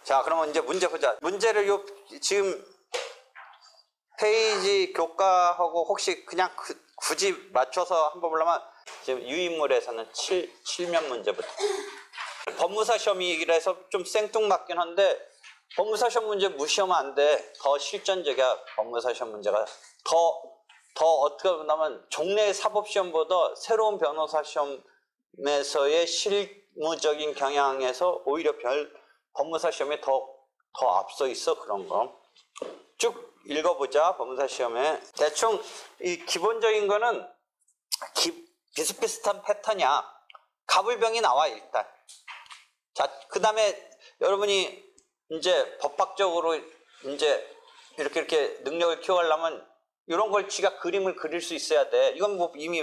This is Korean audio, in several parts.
자, 그러면 이제 문제 보자. 문제를 지금 페이지 교과하고 혹시 그냥 굳이 맞춰서 한번 보려면 지금 유인물에서는 7면 문제부터. 법무사 시험이 얘기를 해서 좀 생뚱맞긴 한데 법무사 시험 문제 무시하면 안 돼. 더 실전적이야. 법무사 시험 문제가. 더 어떻게 보면 종래 사법시험보다 새로운 변호사 시험에서의 실무적인 경향에서 오히려 법무사 시험에 더 앞서 있어. 그런 거. 쭉 읽어보자. 법무사 시험에. 대충 이 기본적인 거는 비슷비슷한 패턴이야. 갑을병이 나와 일단. 자, 그 다음에 여러분이 이제 법학적으로 이제 이렇게 능력을 키워가려면 이런 걸 지가 그림을 그릴 수 있어야 돼. 이건 뭐 이미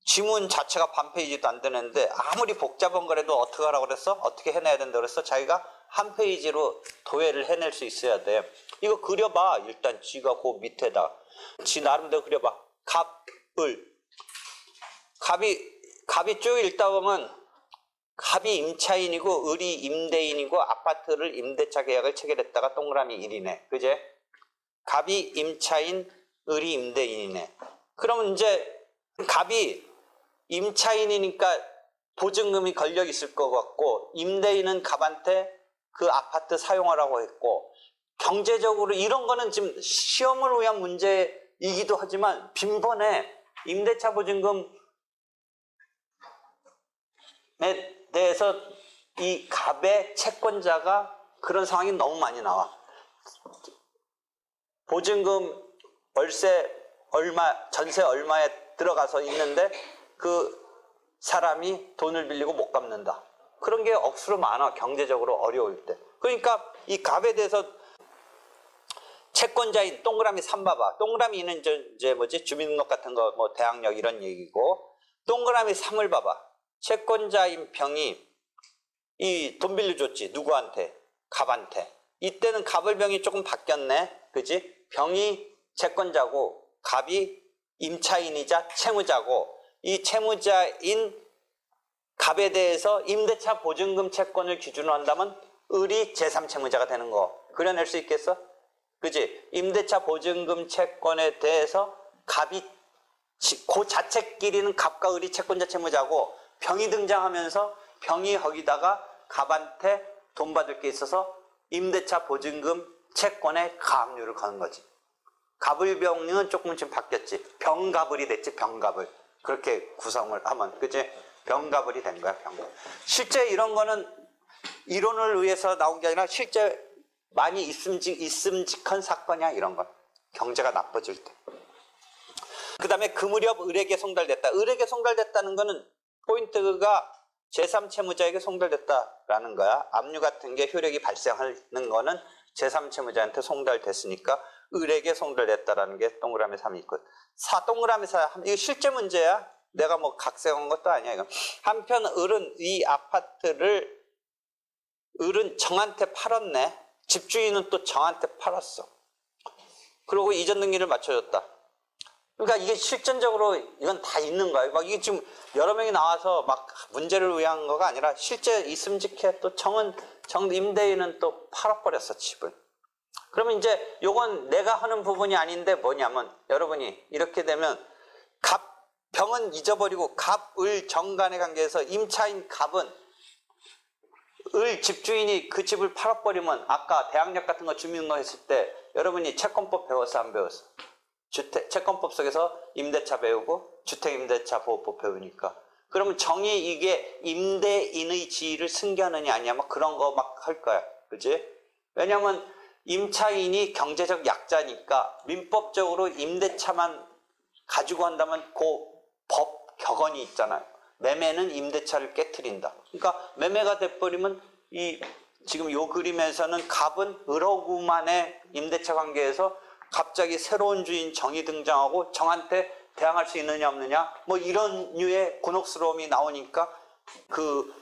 지문 자체가 반 페이지도 안 되는데 아무리 복잡한 거라도 어떻게 하라고 그랬어? 어떻게 해내야 된다 그랬어? 자기가 한 페이지로 도예를 해낼 수 있어야 돼. 이거 그려봐. 일단 지가 그 밑에다. 지 나름대로 그려봐. 갑이 쭉 읽다 보면 갑이 임차인이고 을이 임대인이고 아파트를 임대차 계약을 체결했다가 동그라미 1이네. 그제? 갑이 임차인, 을이 임대인이네. 그러면 이제 갑이 임차인이니까 보증금이 걸려 있을 것 같고 임대인은 갑한테 그 아파트 사용하라고 했고 경제적으로 이런 거는 지금 시험을 위한 문제이기도 하지만 빈번해. 임대차 보증금에 대해서 이 갑의 채권자가 그런 상황이 너무 많이 나와. 보증금 월세 얼마, 전세 얼마에 들어가서 있는데 그 사람이 돈을 빌리고 못 갚는다. 그런 게 억수로 많아. 경제적으로 어려울 때. 그러니까 이 갑에 대해서 채권자인 동그라미 3 봐봐. 동그라미 2는 이제 뭐지? 주민등록 같은 거, 뭐 대학력 이런 얘기고, 동그라미 3을 봐봐. 채권자인 병이 이 돈 빌려줬지. 누구한테? 갑한테. 이때는 갑을 병이 조금 바뀌었네. 그지? 병이 채권자고 갑이 임차인이자 채무자고 이 채무자인 갑에 대해서 임대차 보증금 채권을 기준으로 한다면 을이 제3채무자가 되는 거 그려낼 수 있겠어? 그지? 임대차 보증금 채권에 대해서 갑이 그 자체끼리는 갑과 을이 채권자 채무자고 병이 등장하면서 병이 거기다가 갑한테 돈 받을 게 있어서 임대차 보증금 채권에 가압류를 거는 거지. 갑을병은 조금 지금 바뀌었지. 병갑을이 됐지. 병갑을. 그렇게 구성을 하면 그치? 병갑을이 된 거야. 병갑. 실제 이런 거는 이론을 위해서 나온 게 아니라 실제 많이 있음직한 사건이야. 이런 건. 경제가 나빠질 때. 그 다음에 그 무렵 을에게 송달됐다. 을에게 송달됐다는 거는 포인트가 제3채무자에게 송달됐다라는 거야. 압류 같은 게 효력이 발생하는 거는 제3채무자한테 송달됐으니까 을에게 송달됐다라는 게 동그라미 3이 있거든. 동그라미 4, 이거 실제 문제야. 내가 뭐 각색한 것도 아니야. 이거. 한편 을은 이 아파트를 을은 정한테 팔았네. 집주인은 또 정한테 팔았어. 그리고 이전 등기를 맞춰줬다. 그러니까 이게 실전적으로 이건 다 있는 거야. 막 이게 지금 여러 명이 나와서 막 문제를 위한 거가 아니라 실제 있음직해. 또 임대인은 또 팔아버렸어, 집을. 그러면 이제 요건 내가 하는 부분이 아닌데 뭐냐면 여러분이 이렇게 되면 병은 잊어버리고 갑, 을, 정 간의 관계에서 임차인 갑은 을 집주인이 그 집을 팔아버리면 아까 대학력 같은 거 주민등록 했을 때 여러분이 채권법 배웠어 안 배웠어? 채권법 속에서 임대차 배우고 주택임대차보호법 배우니까 그러면 정의 이게 임대인의 지위를 승계하느냐 아니냐 막 그런 거 막 할 거야. 그치? 왜냐면 임차인이 경제적 약자니까 민법적으로 임대차만 가지고 한다면 그 법 격언이 있잖아요. 매매는 임대차를 깨트린다. 그러니까 매매가 돼버리면 지금 요 그림에서는 갑은 을하고만의 임대차 관계에서 갑자기 새로운 주인 정이 등장하고 정한테 대항할 수 있느냐 없느냐 뭐 이런 류의 곤혹스러움이 나오니까 그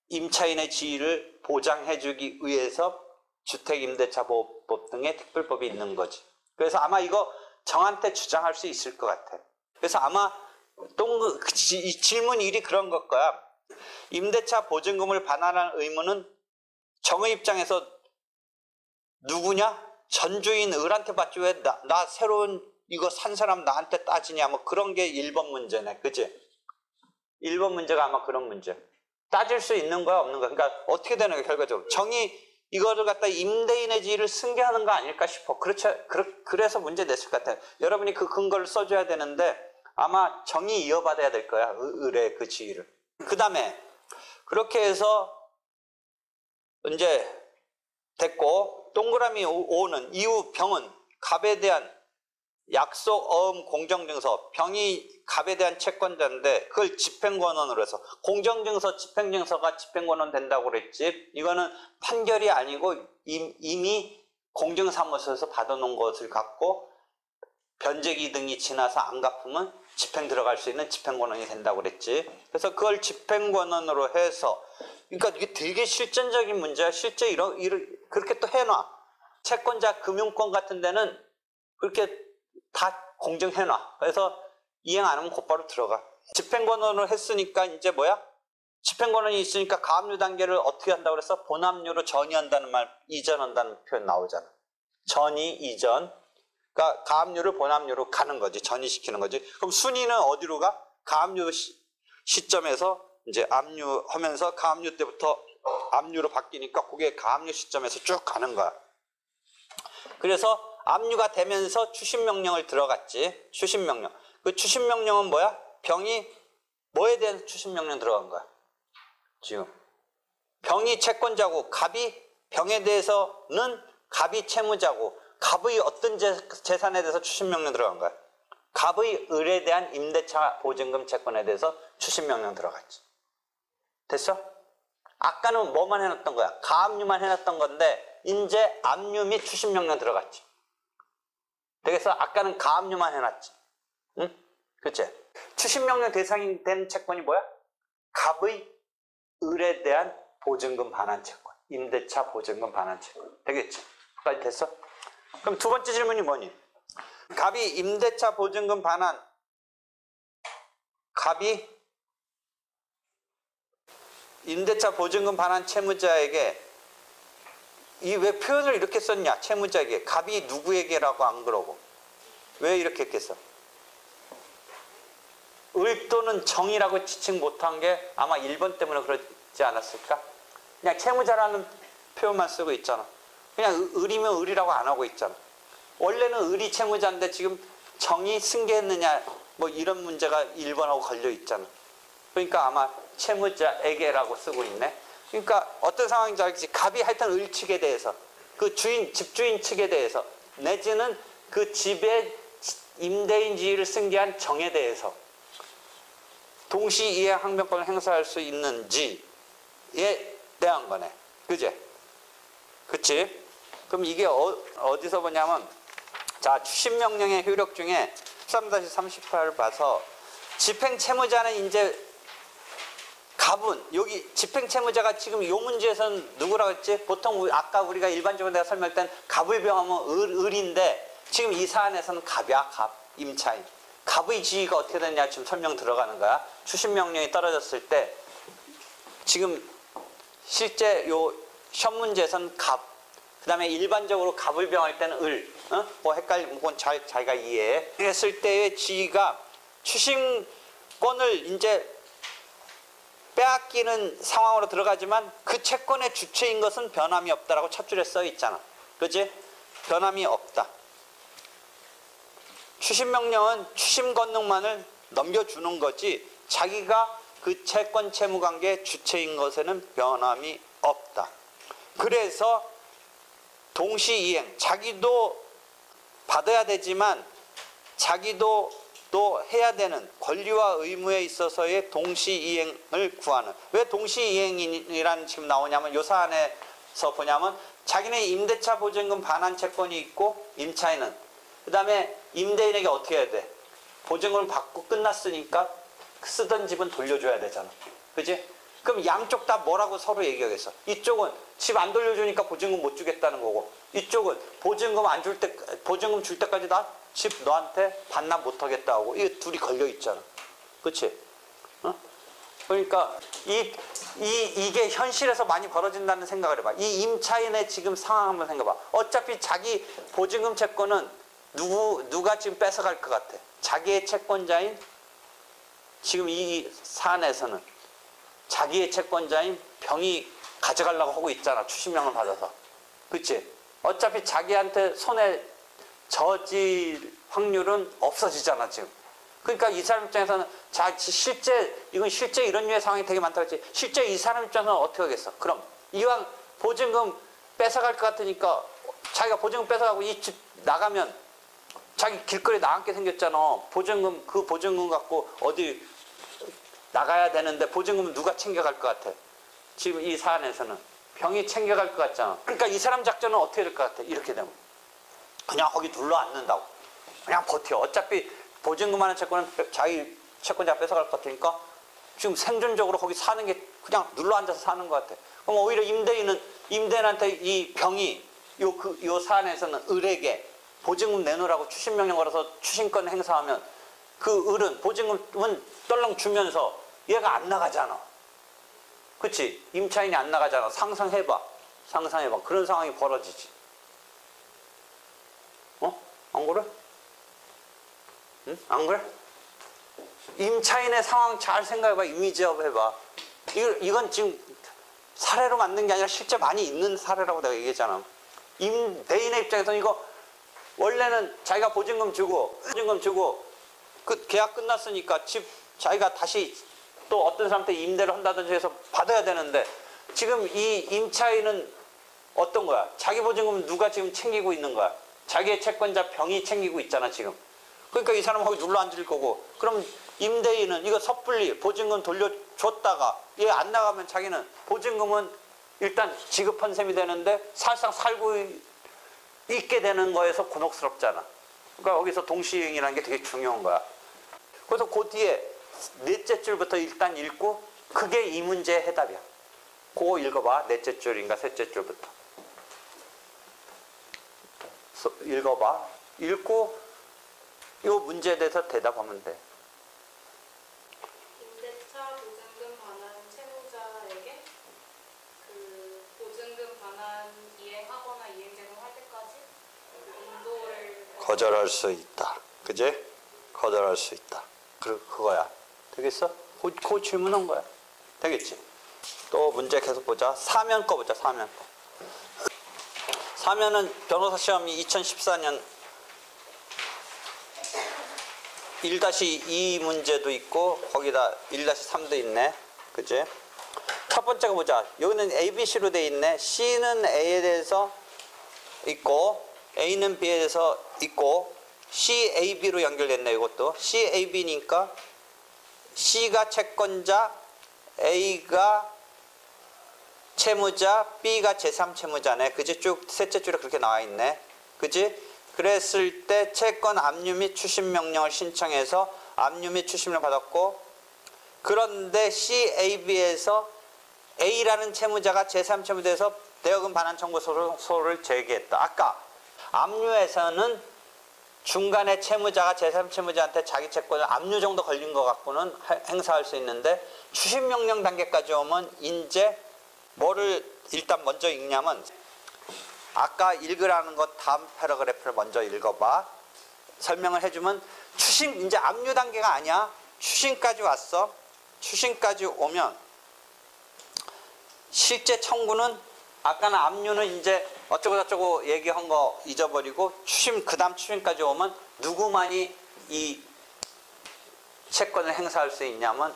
임차인의 지위를 보장해주기 위해서 주택임대차보호법 등의 특별법이 있는 거지. 그래서 아마 이거 정한테 주장할 수 있을 것 같아. 그래서 아마 이 질문 1이 그런 걸 거야. 임대차 보증금을 반환할 의무는 정의 입장에서 누구냐? 전주인 을한테 받지 왜 나 새로운 이거 산 사람 나한테 따지냐? 뭐 그런 게 1번 문제네. 그치? 1번 문제가 아마 그런 문제. 따질 수 있는 거야 없는 거야. 그러니까 어떻게 되는 거야 결과적으로. 정의 이거를 갖다 임대인의 지위를 승계하는 거 아닐까 싶어. 그래서 문제 냈을 것 같아요. 여러분이 그 근거를 써줘야 되는데 아마 정의 이어받아야 될 거야. 을의 그 지위를. 그 다음에 그렇게 해서 이제 됐고 동그라미 5는 이후 병은 갑에 대한 약속, 어음, 공정증서. 병이 갑에 대한 채권자인데 그걸 집행권원으로 해서 공정증서, 집행증서가 집행권원 된다고 그랬지. 이거는 판결이 아니고 이미 공정사무소에서 받아놓은 것을 갖고 변제기 등이 지나서 안 갚으면 집행 들어갈 수 있는 집행권원이 된다고 그랬지. 그래서 그걸 집행권원으로 해서 그러니까 이게 되게 실전적인 문제야. 실제 그렇게 또 해놔. 채권자 금융권 같은 데는 그렇게 다 공정해놔. 그래서 이행 안 하면 곧바로 들어가. 집행권원으로 했으니까 이제 뭐야? 집행권원이 있으니까 가압류 단계를 어떻게 한다고 그랬어? 본압류로 전이한다는 말, 이전한다는 표현 나오잖아. 전이, 이전. 그러니까 가압류를 본압류로 가는 거지. 전이시키는 거지. 그럼 순위는 어디로 가? 가압류 시점에서 이제 압류하면서 가압류 때부터 압류로 바뀌니까 그게 가압류 시점에서 쭉 가는 거야. 그래서 압류가 되면서 추심명령을 들어갔지. 추심명령. 그 추심명령은 뭐야? 병이 뭐에 대한 추심명령 들어간 거야? 지금 병이 채권자고 갑이 병에 대해서는 갑이 채무자고 갑의 어떤 재산에 대해서 추심명령 들어간 거야? 갑의 을에 대한 임대차 보증금 채권에 대해서 추심명령 들어갔지. 됐어? 아까는 뭐만 해놨던 거야? 가압류만 해놨던 건데 이제 압류 및 추심명령 들어갔지. 그래서 아까는 가압류만 해놨지. 응? 그치? 추심명령 대상이 된 채권이 뭐야? 갑의 을에 대한 보증금 반환 채권. 임대차 보증금 반환 채권. 되겠지? 까지 됐어? 그럼 두 번째 질문이 뭐니? 갑이 임대차 보증금 반환, 갑이 임대차 보증금 반환 채무자에게 이 왜 표현을 이렇게 썼냐? 채무자에게. 갑이 누구에게라고 안 그러고. 왜 이렇게 했겠어? 을 또는 정이라고 지칭 못한 게 아마 1번 때문에 그러지 않았을까? 그냥 채무자라는 표현만 쓰고 있잖아. 그냥 을이면 을이라고 안 하고 있잖아. 원래는 을이 채무자인데 지금 정이 승계했느냐 뭐 이런 문제가 1번하고 걸려 있잖아. 그러니까 아마 채무자에게라고 쓰고 있네. 그러니까 어떤 상황인지 알겠지? 갑이 하여튼 을 측에 대해서 그 집주인 측에 대해서 내지는 그 집의 임대인 지위를 승계한 정에 대해서 동시 이행 항변권을 행사할 수 있는지에 대한 거네. 그제? 그치? 그럼 이게 어디서 보냐면 자, 추심명령의 효력 중에 13-38을 봐서 집행채무자는 이제 갑은 여기 집행채무자가 지금 이 문제에서는 누구라고 했지? 보통 아까 우리가 일반적으로 내가 설명할 땐 갑의 병하면 을인데 지금 이 사안에서는 갑이야. 갑, 임차인. 갑의 지위가 어떻게 되냐 지금 설명 들어가는 거야. 추심명령이 떨어졌을 때 지금 실제 요 시험 문제에서는 갑, 그 다음에 일반적으로 갑을 병할 때는 을, 뭐 헷갈리면 그건 자기가 이해해. 했을 때의 지위가 추심권을 이제 빼앗기는 상황으로 들어가지만 그 채권의 주체인 것은 변함이 없다라고 첫 줄에 써 있잖아. 그렇지? 변함이 없다. 추심명령은 추심 권능만을 넘겨주는 거지 자기가 그 채권 채무 관계의 주체인 것에는 변함이 없다. 그래서 동시이행, 자기도 받아야 되지만 자기도 또 해야 되는 권리와 의무에 있어서의 동시이행을 구하는. 왜 동시이행이란 지금 나오냐면 요 사안에서 보냐면 자기는 임대차 보증금 반환 채권이 있고 임차인은 그 다음에 임대인에게 어떻게 해야 돼? 보증금을 받고 끝났으니까 쓰던 집은 돌려줘야 되잖아. 그지? 그럼 양쪽 다 뭐라고 서로 얘기하겠어? 이쪽은 집 안 돌려주니까 보증금 못 주겠다는 거고 이쪽은 보증금 안 줄 때, 보증금 줄 때까지 나 집 너한테 반납 못하겠다 하고 이게 둘이 걸려 있잖아. 그치? 어? 그러니까 이게 현실에서 많이 벌어진다는 생각을 해봐. 이 임차인의 지금 상황 한번 생각해봐. 어차피 자기 보증금 채권은 누가 지금 뺏어갈 것 같아? 자기의 채권자인, 지금 이 사안에서는 자기의 채권자인 병이 가져가려고 하고 있잖아. 추심명을 받아서. 그치? 어차피 자기한테 손에 져질 확률은 없어지잖아, 지금. 그러니까 이 사람 입장에서는 이건 실제 이런 류의 상황이 되게 많다고 했지. 실제 이 사람 입장에서는 어떻게 하겠어? 그럼 이왕 보증금 뺏어갈 것 같으니까 자기가 보증금 뺏어가고 이 집 나가면 자기 길거리에 나앉게 생겼잖아. 그 보증금 갖고 어디 나가야 되는데 보증금은 누가 챙겨갈 것 같아? 지금 이 사안에서는 병이 챙겨갈 것 같잖아. 그러니까 이 사람 작전은 어떻게 될 것 같아? 이렇게 되면 그냥 거기 눌러 앉는다고. 그냥 버텨. 어차피 보증금 하는 채권은 자기 채권자 뺏어갈 것 같으니까 지금 생존적으로 거기 사는 게 그냥 눌러 앉아서 사는 것 같아. 그럼 오히려 임대인한테 이 병이 요 사안에서는 을에게 보증금 내놓으라고 추심명령 걸어서 추심권 행사하면 그 을은 보증금은 떨렁 주면서 얘가 안 나가잖아. 그치? 임차인이 안 나가잖아. 상상해봐. 그런 상황이 벌어지지. 안 그래? 응? 안 그래? 임차인의 상황 잘 생각해봐. 이미지업 해봐. 이건 지금 사례로 만든 게 아니라 실제 많이 있는 사례라고 내가 얘기했잖아. 임대인의 입장에서는 이거 원래는 자기가 보증금 주고 그 계약 끝났으니까 집 자기가 다시 또 어떤 사람한테 임대를 한다든지 해서 받아야 되는데 지금 이 임차인은 어떤 거야? 자기 보증금은 누가 지금 챙기고 있는 거야? 자기의 채권자 병이 챙기고 있잖아, 지금. 그러니까 이 사람은 거기 눌러 앉을 거고, 그럼 임대인은 이거 섣불리 보증금 돌려줬다가 얘 안 나가면 자기는 보증금은 일단 지급한 셈이 되는데 사실상 살고 있게 되는 거에서 곤혹스럽잖아. 그러니까 거기서 동시행이라는 게 되게 중요한 거야. 그래서 그 뒤에 넷째 줄부터 일단 읽고 그게 이 문제의 해답이야. 그거 읽어봐. 넷째 줄인가 셋째 줄부터. 읽어봐. 읽고 이 문제에 대해서 대답하면 돼. 임대차 보증금 반환 채무자에게 그 보증금 반환 이행하거나 이행 제공할 때까지 인도를 거절할 수 있다. 그지? 거절할 수 있다. 그거야. 되겠어? 그 질문한 거야. 되겠지? 또 문제 계속 보자. 사면 거 보자. 사면 거. 사면은 변호사 시험이 2014년 1-2 문제도 있고 거기다 1-3도 있네. 그치? 첫 번째가 보자. 여기는 A, B, C로 돼 있네. C는 A에 대해서 있고 A는 B에 대해서 있고 C, A, B로 연결됐네. 이것도 C, A, B니까 C가 채권자, A가 채무자, B가 제3채무자네. 그지? 쭉 셋째 줄에 그렇게 나와 있네. 그지? 그랬을 때 채권 압류 및 추심 명령을 신청해서 압류 및 추심을 받았고, 그런데 CAB에서 A라는 채무자가 제3채무자에서 대여금 반환 청구서를 제기했다. 아까 압류에서는 중간에 채무자가 제3채무자한테 자기 채권을 압류 정도 걸린 것 갖고는 행사할 수 있는데, 추심 명령 단계까지 오면 이제 뭐를 일단 먼저 읽냐면, 아까 읽으라는 것 다음 패러그래프를 먼저 읽어봐. 설명을 해주면 추심, 이제 압류 단계가 아니야. 추심까지 왔어. 추심까지 오면 실제 청구는, 아까는 압류는 이제 어쩌고저쩌고 얘기한 거 잊어버리고 추심, 그 다음 추심까지 오면 누구만이 이 채권을 행사할 수 있냐면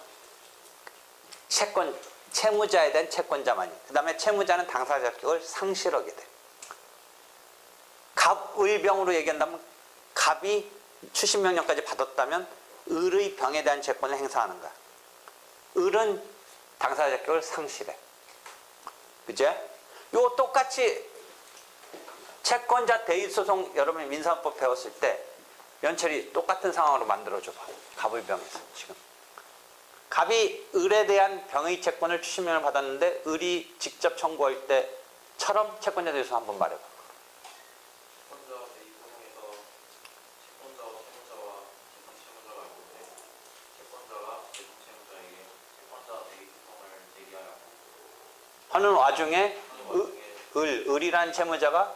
채무자에 대한 채권자만이. 그 다음에 채무자는 당사자 자격을 상실하게 돼. 갑을병으로 얘기한다면 갑이 추심명령까지 받았다면 을의 병에 대한 채권을 행사하는 거야. 을은 당사자 자격을 상실해. 그제? 요 똑같이 채권자 대입소송, 여러분이 민사법 배웠을 때 연철이 똑같은 상황으로 만들어줘봐. 갑을병에서 지금. 갑이 을에 대한 병의 채권을 추심명을 받았는데 을이 직접 청구할 때처럼 채권자 대입소송 한번 말해봐. 채권자 대입소송에서 채권자가 하는 와중에 을이라는 채무자가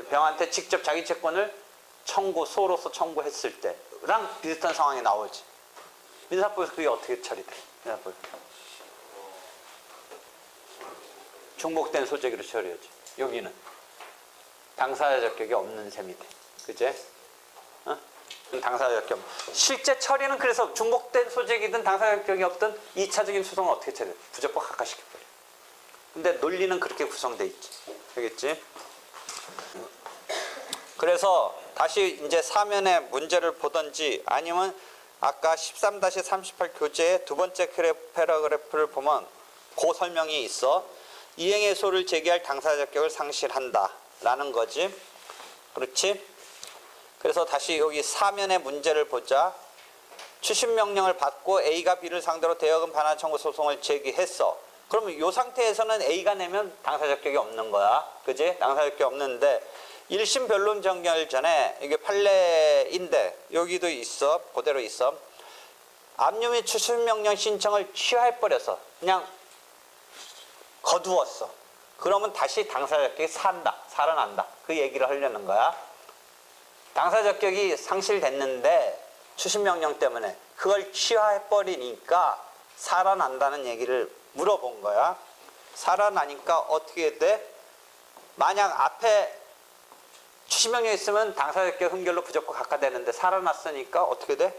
병한테 직접 자기 채권을 소로서 청구했을 때랑 비슷한 상황이 나오지. 민사법에서 그게 어떻게 처리돼? 민사법. 중복된 소재기로 처리하지. 여기는 당사자 적격이 없는 셈이 돼. 그제? 어? 당사자 적격. 실제 처리는 그래서 중복된 소재기든 당사자 적격이 없든 2차적인 소송은 어떻게 처리해? 무조건 각하시켜버려. 근데 논리는 그렇게 구성돼 있지. 알겠지? 그래서 다시 이제 사면의 문제를 보든지 아니면 아까 13-38 교재의 두 번째 패러그래프를 보면 그 설명이 있어. 이행의 소를 제기할 당사자 적격을 상실한다 라는 거지. 그렇지? 그래서 다시 여기 사면의 문제를 보자. 추심명령을 받고 A가 B를 상대로 대여금 반환 청구 소송을 제기했어. 그러면 이 상태에서는 A가 내면 당사자 적격이 없는 거야. 그지? 당사자 적격이 없는데 1심 변론 정결 전에 이게 판례인데 여기도 있어. 그대로 있어. 압류 및 추심명령 신청을 취하해버려서 그냥 거두었어. 그러면 다시 당사자 적격이 살아난다. 그 얘기를 하려는 거야. 당사자 적격이 상실됐는데 추심명령 때문에 그걸 취하해버리니까 살아난다는 얘기를 물어본 거야. 살아나니까 어떻게 돼? 만약 앞에 추심명령이 있으면 당사자 적격 흥결로 무조건 각하되는데 살아났으니까 어떻게 돼?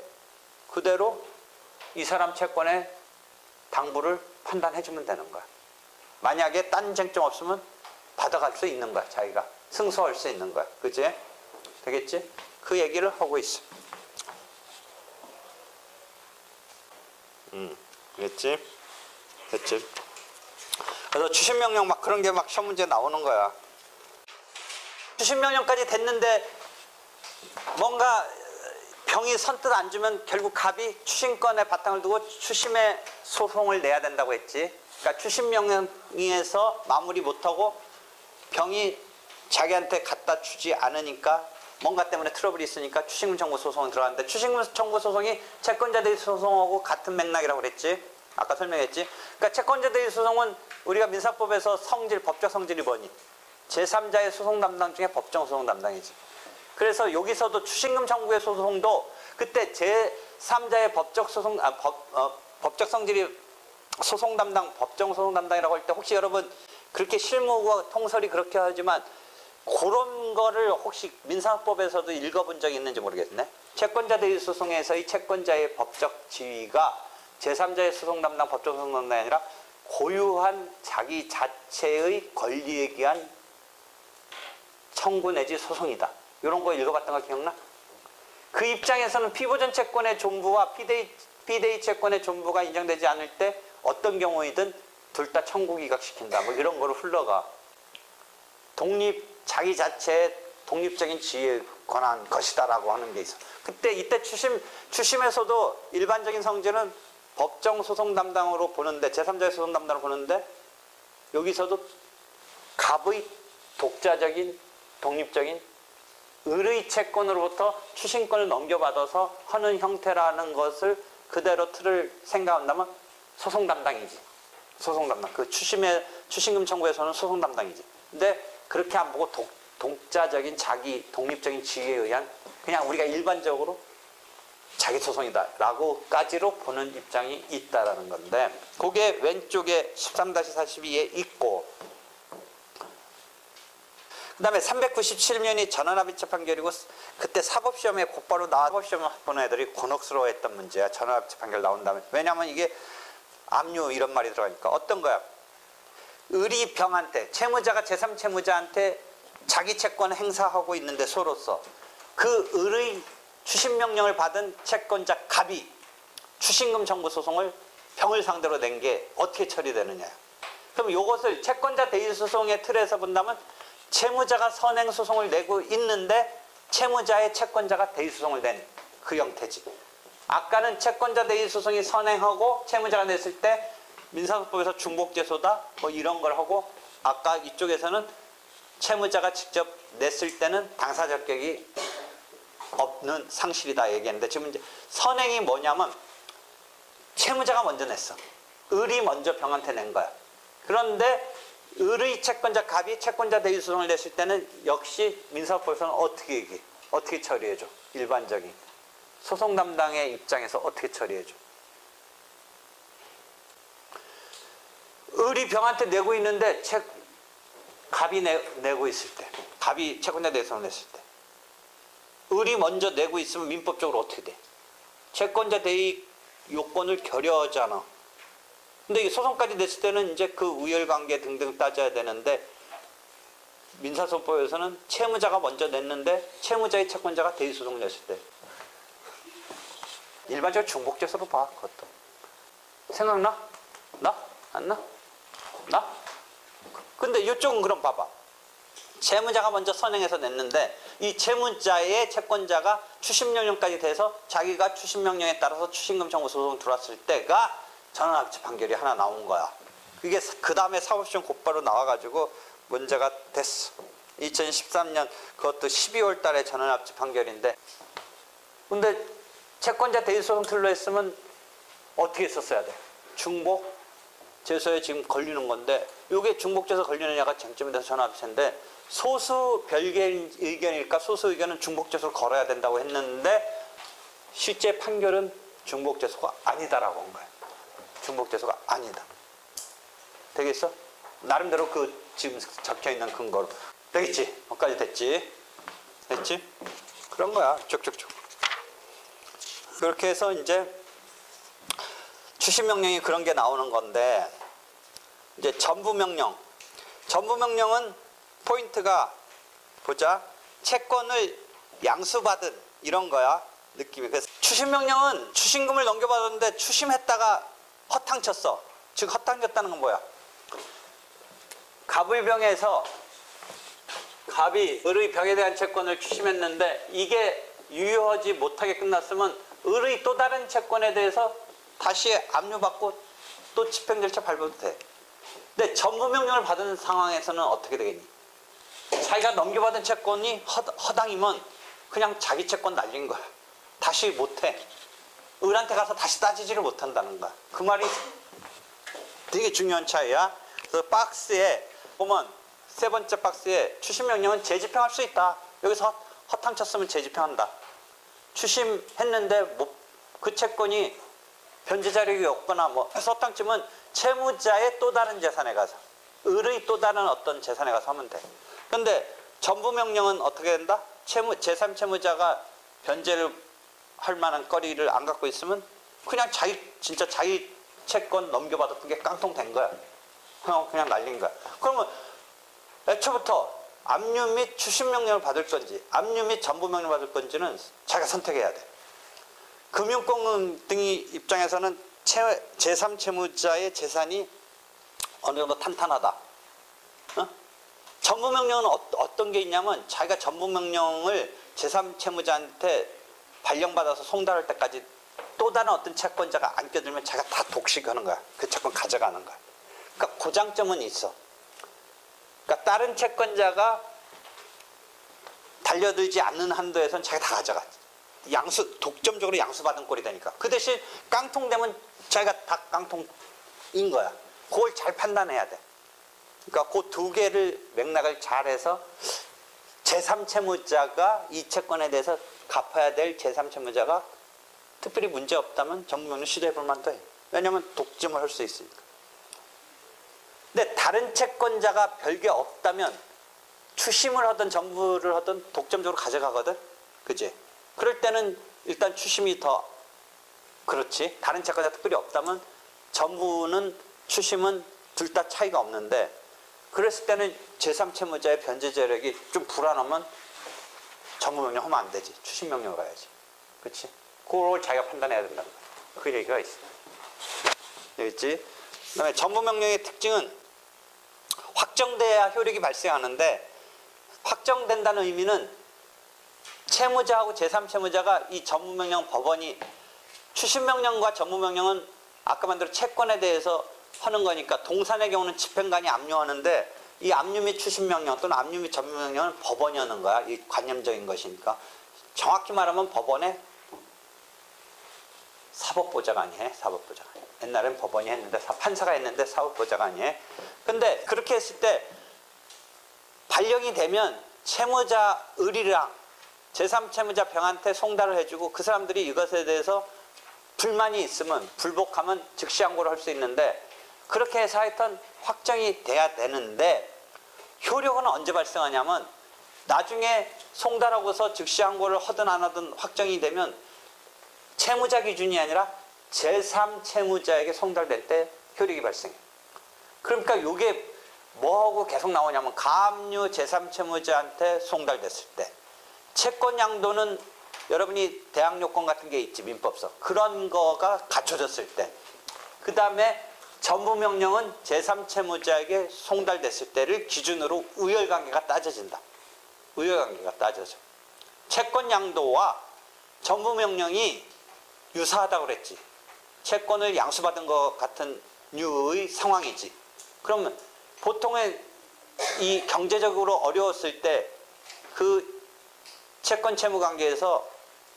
그대로 이 사람 채권의 당부를 판단해주면 되는 거야. 만약에 딴 쟁점 없으면 받아갈 수 있는 거야. 자기가 승소할 수 있는 거야. 그치? 되겠지? 그 얘기를 하고 있어. 그랬지? 됐지? 그래서 추심명령 막 그런 게 막 시험 문제 나오는 거야. 추심명령까지 됐는데 뭔가 병이 선뜻 안 주면 결국 갑이 추심권의 바탕을 두고 추심의 소송을 내야 된다고 했지. 그러니까 추심명령에서 마무리 못하고 병이 자기한테 갖다 주지 않으니까 뭔가 때문에 트러블이 있으니까 추식금 청구 소송이 들어갔는데 추식금 청구 소송이 채권자 대리 소송하고 같은 맥락이라고 그랬지. 아까 설명했지. 그러니까 채권자 대리 소송은 우리가 민사법에서 법적 성질이 뭐니? 제3자의 소송 담당 중에 법정 소송 담당이지. 그래서 여기서도 추식금 청구의 소송도 그때 제3자의 법적 성질이 소송 담당, 법정 소송 담당이라고 할 때 혹시 여러분 그렇게 실무와 통설이 그렇게 하지만 그런 거를 혹시 민사법에서도 읽어본 적이 있는지 모르겠네. 채권자 대리 소송에서의 채권자의 법적 지위가 제3자의 소송 담당, 법정 소송 담당이 아니라 고유한 자기 자체의 권리에 기한 청구 내지 소송이다. 이런 거 읽어봤던 거 기억나? 그 입장에서는 피보전 채권의 존부와 피대의 채권의 존부가 인정되지 않을 때 어떤 경우이든 둘 다 청구 기각시킨다. 뭐 이런 거를 흘러가. 자기 자체의 독립적인 지위에 관한 것이다라고 하는 게 있어. 이때 추심에서도 일반적인 성질은 법정 소송 담당으로 보는데, 제3자의 소송 담당으로 보는데, 여기서도 갑의 독자적인, 독립적인 을의 채권으로부터 추심권을 넘겨받아서 하는 형태라는 것을 그대로 틀을 생각한다면 소송 담당이지. 소송 담당. 그 추심금 청구에서는 소송 담당이지. 근데 그렇게 안 보고 독자적인 자기 독립적인 지위에 의한 그냥 우리가 일반적으로 자기 소송이다 라고까지로 보는 입장이 있다라는 건데, 그게 왼쪽에 13-42에 있고, 그 다음에 397년이 전원합의체 판결이고, 그때 사법시험에 곧바로 사법시험 보는 애들이 곤혹스러워했던 문제야. 전원합의체 판결 나온 다음에. 왜냐하면 이게 압류 이런 말이 들어가니까. 어떤 거야? 을이 병한테, 채무자가 제3채무자한테 자기 채권 행사하고 있는데 소로서 그 을의 추심명령을 받은 채권자 갑이 추심금 청구 소송을 병을 상대로 낸 게 어떻게 처리되느냐. 그럼 이것을 채권자 대리 소송의 틀에서 본다면 채무자가 선행 소송을 내고 있는데 채무자의 채권자가 대리 소송을 낸 그 형태지. 아까는 채권자 대리 소송이 선행하고 채무자가 냈을 때 민사소법에서 중복제소다 뭐 이런 걸 하고, 아까 이쪽에서는 채무자가 직접 냈을 때는 당사자 적격이 없는 상실이다 얘기했는데, 지금 이제 선행이 뭐냐면 채무자가 먼저 냈어. 을이 먼저 병한테 낸 거야. 그런데 을의 채권자 갑이 채권자 대위소송을 냈을 때는 역시 민사법에서는 어떻게 처리해줘? 일반적인 소송 담당의 입장에서 어떻게 처리해줘? 을이 병한테 내고 있는데 갑이 내고 있을 때, 갑이 채권자 대위소송을 냈을 때 을이 먼저 내고 있으면 민법적으로 어떻게 돼? 채권자 대위 요건을 결여하잖아. 근데 이 소송까지 냈을 때는 이제 그 우열관계 등등 따져야 되는데 민사소송법에서는 채무자가 먼저 냈는데 채무자의 채권자가 대위소송을 냈을 때 일반적으로 중복죄수로 봐. 그것도 생각나? 나? 안 나? 나? 근데 이쪽은 그럼 봐봐. 채무자가 먼저 선행해서 냈는데 이 채무자의 채권자가 추심명령까지 돼서 자기가 추심명령에 따라서 추심금 청구 소송 들어왔을 때가 전환합치 판결이 하나 나온 거야. 그게 그 다음에 사법시험 곧바로 나와가지고 문제가 됐어. 2013년 그것도 12월 달에 전환합치 판결인데 근데 채권자 대위소송 틀로 했으면 어떻게 했었어야 돼? 중복 제소에 지금 걸리는 건데 이게 중복제소 걸리느냐가 쟁점이 돼서 전환합치인데 소수 별개의 의견일까 소수 의견은 중복제소를 걸어야 된다고 했는데 실제 판결은 중복제소가 아니다라고 한 거야. 중복제소가 아니다. 되겠어? 나름대로 그 지금 적혀있는 근거로 되겠지? 여기까지 됐지? 됐지? 그런 거야. 쭉쭉쭉. 그렇게 해서 이제 추심명령이 그런 게 나오는 건데 이제 전부명령은 포인트가 보자. 채권을 양수받은 이런 거야. 느낌이. 그래서 추심명령은 추심금을 넘겨받았는데 추심했다가 허탕쳤어. 즉 허탕쳤다는 건 뭐야? 갑을병에서 갑이 을의 병에 대한 채권을 추심했는데 이게 유효하지 못하게 끝났으면 을의 또 다른 채권에 대해서 다시 압류받고 또 집행절차 밟아도 돼. 근데 전부명령을 받은 상황에서는 어떻게 되겠니? 자기가 넘겨받은 채권이 허당이면 그냥 자기 채권 날린 거야. 다시 못해. 을한테 가서 다시 따지지를 못한다는 거야. 그 말이 되게 중요한 차이야. 그래서 박스에 보면 세 번째 박스에 추심명령은 재집행할 수 있다. 여기서 허탕쳤으면 재집행한다. 추심했는데 그 채권이 변제 자력이 없거나 뭐 해서 허탕치면 채무자의 또 다른 재산에 가서 을의 또 다른 어떤 재산에 가서 하면 돼. 근데 전부명령은 어떻게 된다? 제3채무자가 변제를 할 만한 거리를 안 갖고 있으면 그냥 진짜 자기 채권 넘겨받았던 게 깡통된 거야. 그냥 날린 거야. 그러면 애초부터 압류 및 추심명령을 받을 건지 압류 및 전부명령을 받을 건지는 자기가 선택해야 돼. 금융권 등의 입장에서는 제3채무자의 재산이 어느 정도 탄탄하다. 전부명령은 어떤 게 있냐면 자기가 전부명령을 제3채무자한테 발령받아서 송달할 때까지 또 다른 어떤 채권자가 안 껴들면 자기가 다 독식하는 거야. 그 채권 가져가는 거야. 그러니까 그 장점은 있어. 그러니까 다른 채권자가 달려들지 않는 한도에서는 자기가 다 가져가. 독점적으로 양수받은 꼴이 되니까. 그 대신 깡통되면 자기가 다 깡통인 거야. 그걸 잘 판단해야 돼. 그러니까 그 두 개를 맥락을 잘 해서 제3채무자가 이 채권에 대해서 갚아야 될 제3채무자가 특별히 문제 없다면 전부명령 시도해 볼 만도 해. 왜냐하면 독점을 할 수 있으니까. 근데 다른 채권자가 별게 없다면 추심을 하든 전부를 하든 독점적으로 가져가거든. 그지? 그럴 때는 일단 추심이 더 그렇지. 다른 채권자 특별히 없다면 전부는 추심은 둘 다 차이가 없는데 그랬을 때는 제3채무자의 변제 재력이 좀 불안하면 전부명령 하면 안 되지. 추심명령을 해야지. 그렇지? 그걸 자기가 판단해야 된다는 거야. 그 얘기가 있어. 되겠지? 그 다음에 전부명령의 특징은 확정돼야 효력이 발생하는데 확정된다는 의미는 채무자하고 제3채무자가 이 전부명령 법원이 추심명령과 전부명령은 아까 말대로 채권에 대해서 하는 거니까 동산의 경우는 집행관이 압류하는데 이 압류 및 추심명령 또는 압류 및 전부명령은 법원이 하는 거야. 이 관념적인 것이니까. 정확히 말하면 법원의 사법보좌관이 해. 사법보좌관. 옛날엔 법원이 했는데 판사가 했는데 사법보좌관이 해. 근데 그렇게 했을 때 발령이 되면 채무자 을이랑 제3채무자 병한테 송달을 해주고 그 사람들이 이것에 대해서 불만이 있으면 불복하면 즉시 항고를 할 수 있는데 그렇게 해서 하여튼 확정이 돼야 되는데 효력은 언제 발생하냐면 나중에 송달하고서 즉시 항고를 하든 안 하든 확정이 되면 채무자 기준이 아니라 제3채무자에게 송달될 때 효력이 발생해요. 그러니까 이게 뭐하고 계속 나오냐면 가압류 제3채무자한테 송달됐을 때 채권 양도는 여러분이 대항 요건 같은 게 있지 민법상 그런 거가 갖춰졌을 때 그 다음에 전부명령은 제3채무자에게 송달됐을 때를 기준으로 우열관계가 따져진다. 우열관계가 따져져. 채권 양도와 전부명령이 유사하다고 그랬지. 채권을 양수받은 것 같은 류의 상황이지. 그러면 보통의 이 경제적으로 어려웠을 때 그 채권 채무 관계에서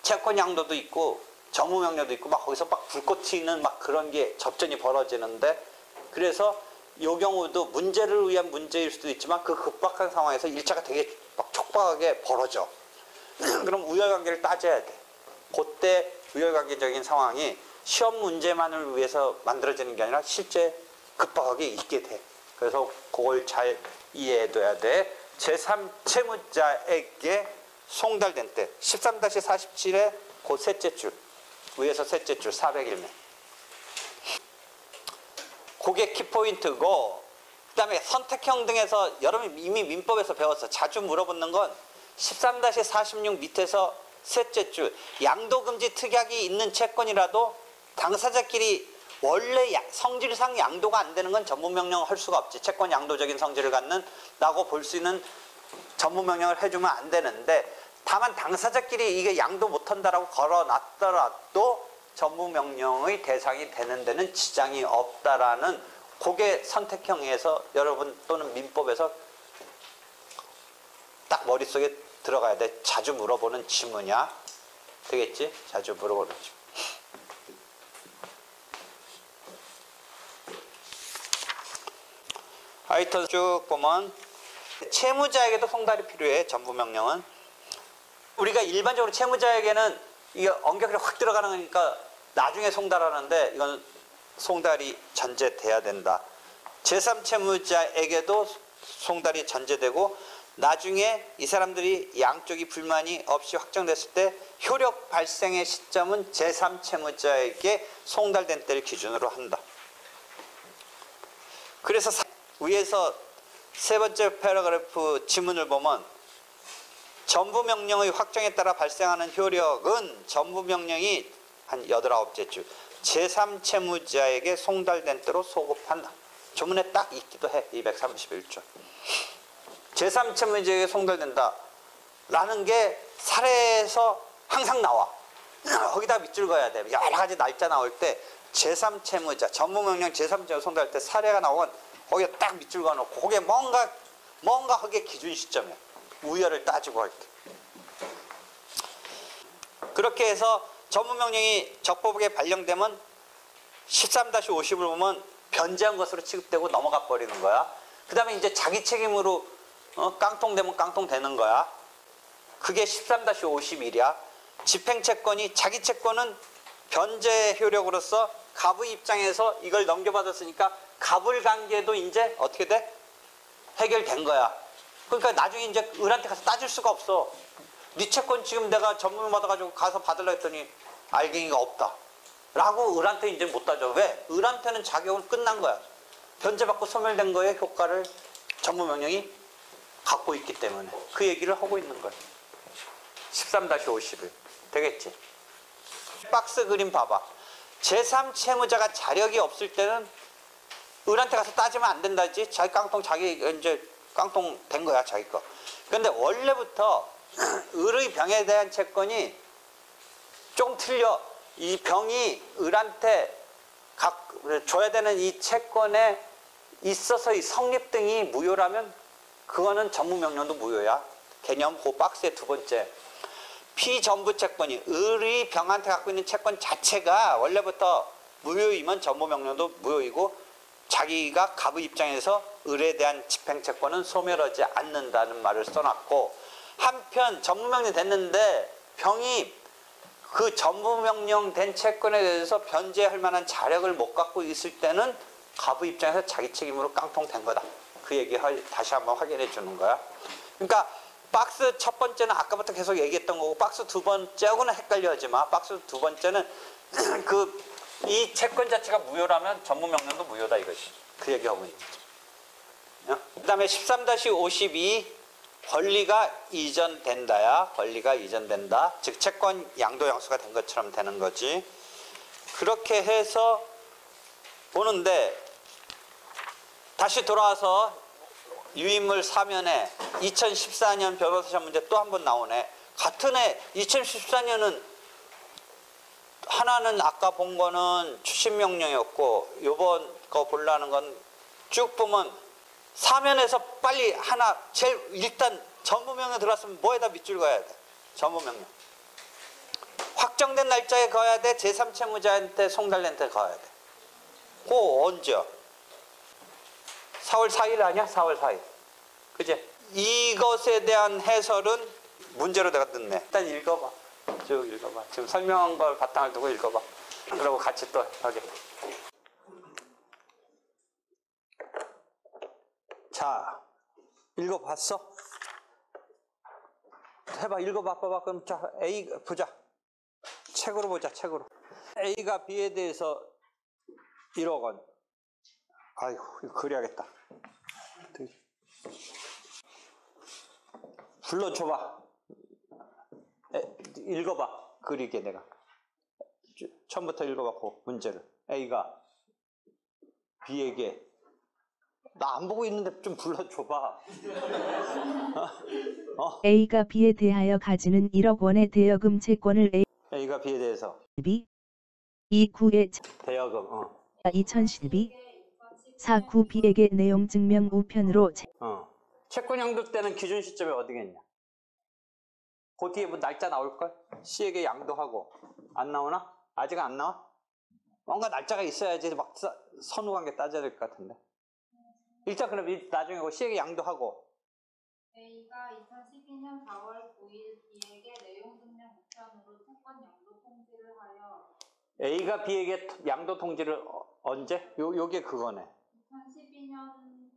채권 양도도 있고 정무명령도 있고 막 거기서 막 불꽃 튀는 막 그런 게 접전이 벌어지는데 그래서 이 경우도 문제를 위한 문제일 수도 있지만 그 급박한 상황에서 일차가 되게 막 촉박하게 벌어져. 그럼 우열관계를 따져야 돼. 그때 우열관계적인 상황이 시험 문제만을 위해서 만들어지는 게 아니라 실제 급박하게 있게 돼. 그래서 그걸 잘 이해해둬야 돼. 제3채무자에게 송달된 때 13-47의 그 셋째 줄 위에서 셋째 줄 401매 그게 키포인트고 그 다음에 선택형 등에서 여러분이 이미 민법에서 배웠어. 자주 물어보는 건 13-46 밑에서 셋째 줄 양도금지 특약이 있는 채권이라도 당사자끼리 원래 성질상 양도가 안 되는 건 전부명령을 할 수가 없지. 채권 양도적인 성질을 갖는 라고 볼 수 있는 전부명령을 해주면 안 되는데 다만 당사자끼리 이게 양도 못한다라고 걸어놨더라도 전부명령의 대상이 되는 데는 지장이 없다라는 그게 선택형에서 여러분 또는 민법에서 딱 머릿속에 들어가야 돼. 자주 물어보는 지문이야. 되겠지? 자주 물어보는 지문. 하여튼 쭉 보면 채무자에게도 송달이 필요해. 전부명령은 우리가 일반적으로 채무자에게는 이게 엄격히 확 들어가는 거니까 나중에 송달하는데 이건 송달이 전제돼야 된다. 제3채무자에게도 송달이 전제되고 나중에 이 사람들이 양쪽이 불만이 없이 확정됐을 때 효력 발생의 시점은 제3채무자에게 송달된 때를 기준으로 한다. 그래서 위에서 세 번째 패러그래프 지문을 보면 전부명령의 확정에 따라 발생하는 효력은 전부명령이 한 8, 9째 줄 제3채무자에게 송달된 때로 소급한다. 조문에 딱 있기도 해. 231조. 제3채무자에게 송달된다 라는 게 사례에서 항상 나와. 거기다 밑줄 그어야 돼. 여러 가지 날짜 나올 때 제3채무자 전부명령 제3채무자 송달할 때 사례가 나오면 거기에 딱 밑줄 그어놓고 그게 뭔가 그게 기준 시점이야. 우열을 따지고 할 때. 그렇게 해서 전부명령이 적법하게 발령되면 13-50을 보면 변제한 것으로 취급되고 넘어가 버리는 거야. 그 다음에 이제 자기 책임으로 깡통되면 깡통되는 거야. 그게 13-51이야. 집행채권이 자기 채권은 변제 효력으로서 갑의 입장에서 이걸 넘겨받았으니까 갑을 관계도 이제 어떻게 돼? 해결된 거야. 그러니까 나중에 이제 을한테 가서 따질 수가 없어. 네 채권 지금 내가 전문 받아가지고 가서 받으려 했더니 알갱이가 없다 라고 을한테 이제 못 따져. 왜? 을한테는 자격은 끝난 거야. 변제받고 소멸된 거에 효과를 전부명령이 갖고 있기 때문에 그 얘기를 하고 있는 거야. 13-50일 되겠지? 박스 그림 봐봐. 제3채무자가 자력이 없을 때는 을한테 가서 따지면 안 된다지. 자기 깡통 자기 이제 깡통 된 거야 자기 거. 그런데 원래부터 을의 병에 대한 채권이 좀 틀려. 이 병이 을한테 줘야 되는 이 채권에 있어서의 성립 등이 무효라면 그거는 전부명령도 무효야. 개념 그 박스의 두 번째. 피전부 채권이 을이 병한테 갖고 있는 채권 자체가 원래부터 무효이면 전부명령도 무효이고 자기가 갑의 입장에서 을에 대한 집행채권은 소멸하지 않는다는 말을 써놨고, 한편 전부명령 됐는데 병이 그 전부명령 된 채권에 대해서 변제할 만한 자력을 못 갖고 있을 때는 갑의 입장에서 자기 책임으로 깡통된 거다. 그 얘기 다시 한번 확인해 주는 거야. 그러니까 박스 첫 번째는 아까부터 계속 얘기했던 거고, 박스 두 번째하고는 헷갈려 하지 마. 박스 두 번째는 이 채권 자체가 무효라면 전부명령도 무효다 이것이. 그 얘기하고 있는 거죠. 그 다음에 13-52 권리가 이전된다야. 권리가 이전된다. 즉 채권 양도 양수가 된 것처럼 되는 거지. 그렇게 해서 보는데 다시 돌아와서 유인물 사면에 2014년 변호사시험 문제 또 한 번 나오네. 같은 해 2014년은 하나는 아까 본 거는 추심명령이었고, 요번 거 보려는 건 쭉 보면 사면에서 빨리 하나 제일 일단 전부명령 들어왔으면 뭐에다 밑줄 그어야 돼? 전부명령. 확정된 날짜에 그어야 돼. 제3채무자한테 송달한테 그어야 돼. 그거 언제야? 4월 4일 아니야? 4월 4일. 그지? 이것에 대한 해설은 문제로 내가 듣네. 일단 읽어봐. 쭉 읽어봐. 지금 설명한 걸 바탕을 두고 읽어봐. 그러고 같이 또 하게. 자, 읽어봤어? 해봐, 읽어봐, 봐봐. 그럼 자, A 보자. 책으로 보자, 책으로. A가 B에 대해서 1억 원. 아이고, 이거 그려야겠다. 불러줘봐. 읽어봐. 그리게 내가. 처음부터 읽어봤고, 문제를. A가 B에게. 나 안 보고 있는데 좀 불러줘봐. A가 B에 대하여 가지는 1억 원의 대여금 채권을 A가 B에 대해서. B 29의 대여금. 2012 49 B에게 내용 증명 우편으로 채권 양도 때는 기준 시점이 어디겠냐? 그 뒤에 뭐 날짜 나올걸? C에게 양도하고. 안 나오나? 아직 안 나와? 뭔가 날짜가 있어야지 막 선후관계 따져야 될 것 같은데. 일단 그럼 나중에 C에게 양도하고. A가 2012년 4월 9일 B에게 내용 증명 우편으로 채권 양도 통지를 하여. A가 B에게 양도 통지를 언제? 요게 그거네. 2012년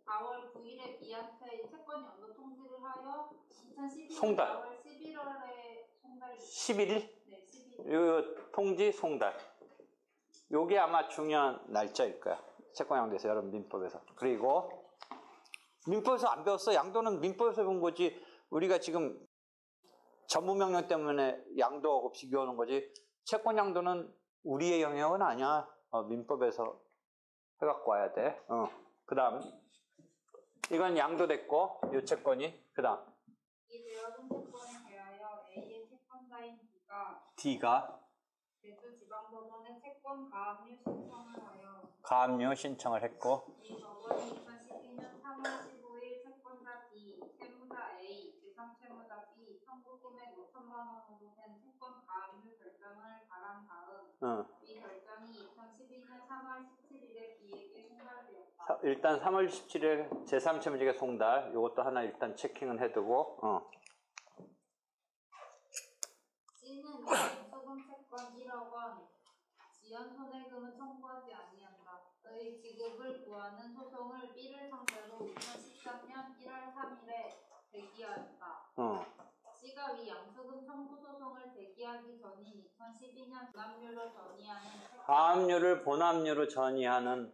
4월 9일에 B한테 채권 양도 통지를 하여 2012년 송달. 4월 11월에 송달. 11일? 네, 11일. 요 통지 송달. 요게 아마 중요한 날짜일 거야. 채권 양도에서 여러분 민법에서. 그리고 민법에서 안 배웠어. 양도는 민법에서 본 거지. 우리가 지금 전부명령 때문에 양도하고 비교하는 거지. 채권 양도는 우리의 영역은 아니야. 민법에서 해갖고 와야 돼. 그 다음 이건 양도됐고 이 채권이 그 다음 이 대여금 채권에 대하여 A의 채권자인 D가 제주지방법원에 채권 가압류 신청을 하여 가압류 신청을 했고, 이 법원이 2012년 3월 15일 채권자 B, 채무자 A, 제3채무자 B 청구 금액 5천만 원으로 된 채권 가압류 결정을 발한 다음 이 결정이 2012년 3월 17일에 B에게 송달되었다. 일단 3월 17일 제3채무자에게 송달. 이것도 하나 일단 체킹은 해두고. C는 양수금 채권 1억 원, 지연 손해금은 청구하지 아니한다. 의 지급을 구하는 소송을 B를 상대로 2013년 1월 3일에 제기하였다. C가 위 양수금 청구 소송을 제기하기 전인 2012년 본압류로 전이하는 가압류를 본압류로 전이하는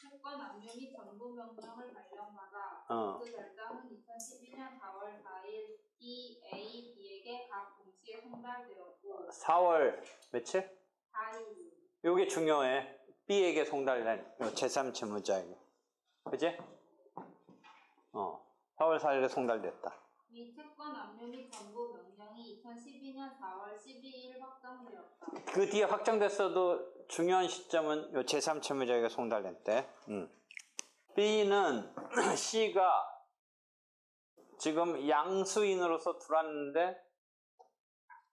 채권 압류 및 전부 명령을 발령받아 그 결정은 2012년 4월 4일 B, A, B에게 각 동시에 송달되었고 4월 며칠? 4일 요게 중요해. B에게 송달된 제3채무자에게. 그지? 4월 4일에 송달됐다. 이 채권 압류 및 전부 명령이 2012년 4월 12일 확정되었다. 그 뒤에 확정됐어도 중요한 시점은 요 제3채무자에게 송달된 때. B는 C가 지금 양수인으로서 들어왔는데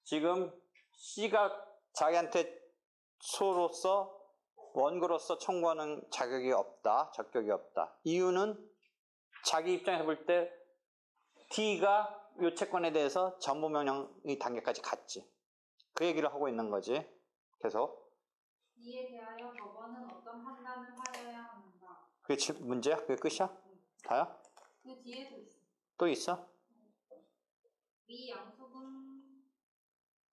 지금 C가 자기한테 소로서 원고로서 청구하는 자격이 없다. 적격이 없다. 이유는 자기 입장에서 볼 때 D가 이 채권에 대해서 전부명령의 단계까지 갔지. 그 얘기를 하고 있는 거지. 계속. 이에 대하여 법원은 어떤 판단을 하여야 하는가? 그게 문제야? 그게 끝이야? 다야? 그 뒤에도 있어. 또 있어? 미 양수금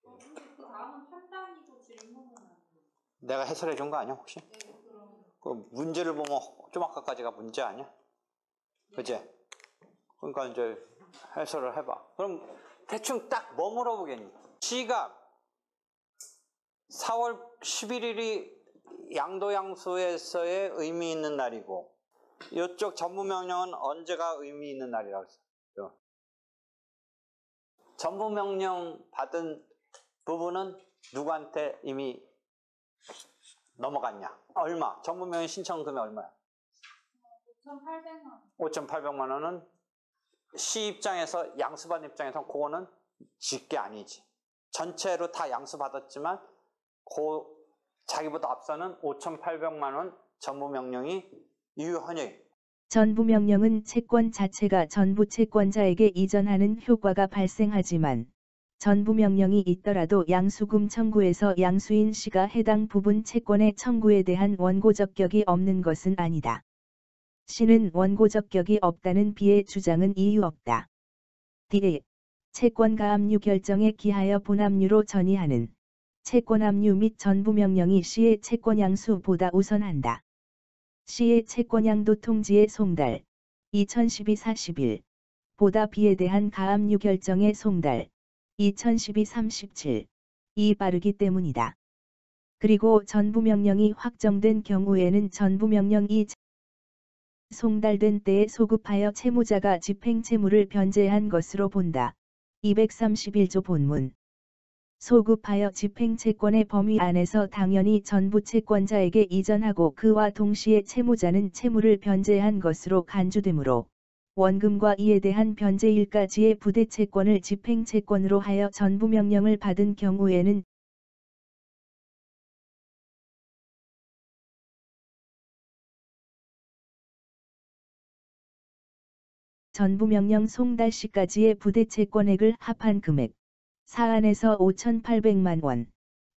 근데 그 다음은 판단이고 질문은 아니에요. 내가 해설해 준 거 아니야 혹시? 네, 그럼. 그 문제를 보면 좀 아까까지가 문제 아니야? 그치? 그러니까 이제 해설을 해봐. 그럼 대충 딱 뭐 물어보겠니? C가 4월 11일이 양도양수에서의 의미 있는 날이고 이쪽 전부명령은 언제가 의미 있는 날이라고 했어요? 전부명령 받은 부분은 누구한테 이미 넘어갔냐? 얼마? 전부명령 신청금이 얼마야? 5,800만 원. 5,800만 원은 C 입장에서 양수받은 입장에서 그거는 질게 아니지. 전체로 다 양수받았지만 그 자기보다 앞서는 5,800만 원 전부명령이 유효하니. 전부명령은 채권 자체가 전부 채권자에게 이전하는 효과가 발생하지만 전부명령이 있더라도 양수금 청구에서 양수인 C가 해당 부분 채권의 청구에 대한 원고 적격이 없는 것은 아니다. C는 원고 적격이 없다는 B의 주장은 이유 없다. D의 채권 가압류 결정에 기하여 본압류로 전이하는 채권 압류 및 전부명령이 C의 채권 양수보다 우선한다. C의 채권 양도 통지의 송달 2012-41 보다 B에 대한 가압류 결정의 송달 2012-37 이 빠르기 때문이다. 그리고 전부명령이 확정된 경우에는 전부명령이 송달된 때에 소급하여 채무자가 집행채무를 변제한 것으로 본다. 231조 본문. 소급하여 집행채권의 범위 안에서 당연히 전부 채권자에게 이전하고 그와 동시에 채무자는 채무를 변제한 것으로 간주되므로 원금과 이에 대한 변제일까지의 부대채권을 집행채권으로 하여 전부명령을 받은 경우에는 전부명령 송달 시까지의 부대채권액을 합한 금액 사안에서 5,800만 원.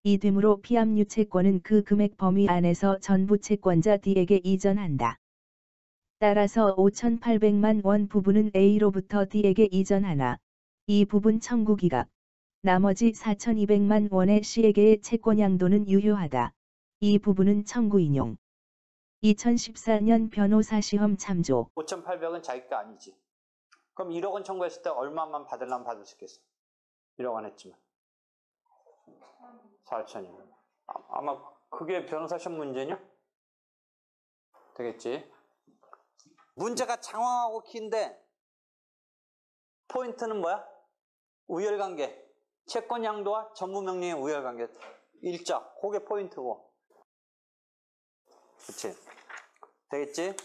이 되므로 피압류 채권은 그 금액 범위 안에서 전부 채권자 D에게 이전한다. 따라서 5,800만 원 부분은 A로부터 D에게 이전하나 이 부분 청구 기각 나머지 4,200만 원의 C에게의 채권 양도는 유효하다. 이 부분은 청구 인용. 2014년 변호사 시험 참조. 5,800은 자기가 아니지. 그럼 1억 원 청구했을 때 얼마만 받으려면 받을 수 있겠어? 1억 원 했지만 4,000이면 아마 그게 변호사 시험 문제냐? 되겠지. 문제가 장황하고 긴데 포인트는 뭐야? 우열관계. 채권 양도와 전부명령의 우열관계. 일자. 그게 포인트고. 그치? 되겠지?